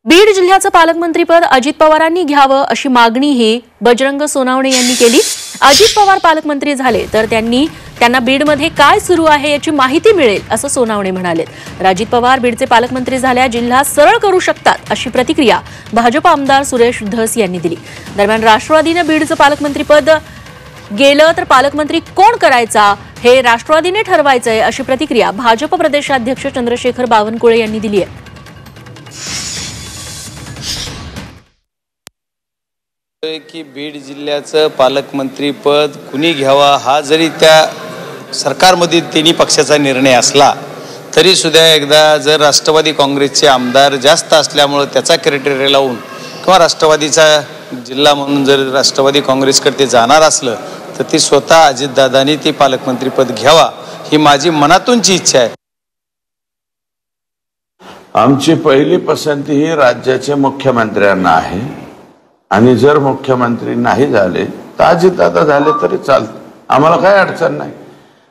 बीड जिल्ह्याचं पालकमंत्रीपद अजित पवारांनी घ्यावं अशी मागणीही बजरंग सोनावणे यांनी केली। अजित पवार पालकमंत्री झाले तर त्यांना बीडमध्ये काय सुरू आहे याची माहिती मिळेल असं सोनावणे म्हणाले। अजित पवार बीडचे पालकमंत्री झाल्या जिल्हा सरळ करू शकतात अशी प्रतिक्रिया भाजप आमदार सुरेश धस यांनी दिली। दरम्यान राष्ट्रवादीने बीडचं पालकमंत्रीपद गेलं तर पालकमंत्री कोण करायचा हे राष्ट्रवादीने ठरवायचंय अशी प्रतिक्रिया भाजप प्रदेशाध्यक्ष चंद्रशेखर बावनकुळे यांनी दिली आहे। की बीड जिल्ह्याचं पालकमंत्री पद कुणी घ्यावा हा जरी त्या सरकारमध्ये तिन्ही पक्षाचा निर्णय असला तरी सुद्धा एकदा जर राष्ट्रवादी काँग्रेसचे आमदार जास्त असल्यामुळे त्याचा क्रायटेरिया लावून किंवा राष्ट्रवादीचा जिल्हा म्हणून जर राष्ट्रवादी काँग्रेसकडे ते जाणार असलं तर ती स्वतः अजितदादांनी ते पालकमंत्री पद घ्यावा ही माझी मनातूनची इच्छा आहे। आमची पहिली पसंती ही राज्याचे मुख्यमंत्र्यांना आहे आणि जर मुख्यमंत्री नाही झाले तर अजितदादा झाले तरी चालतं, आम्हाला काही अडचण नाही।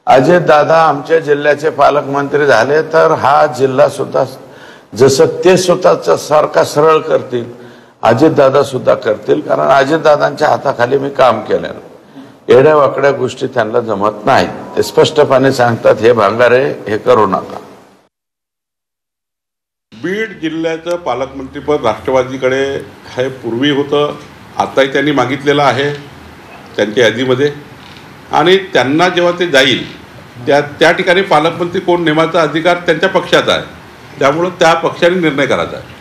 अजितदादा आमच्या जिल्ह्याचे पालकमंत्री झाले तर हा जिल्हा सुद्धा जसं ते स्वतःचा सारखा सरळ करतील अजितदादा सुद्धा करतील, कारण अजितदादांच्या हाताखाली मी काम केलं। एवढ्या वाकड्या गोष्टी त्यांना जमत नाही, ते स्पष्टपणे सांगतात हे भांगारे हे करू नका। बीड जिल्ह्याचं पालकमंत्रीपद राष्ट्रवादीकडे हे पूर्वी होतं, आताही त्यांनी मागितलेलं आहे त्यांच्या यादीमध्ये, आणि त्यांना जेव्हा ते जाईल त्या ठिकाणी पालकमंत्री कोण नेमायचा अधिकार त्यांच्या पक्षाचा आहे, त्यामुळे त्या पक्षाने निर्णय करायचा आहे।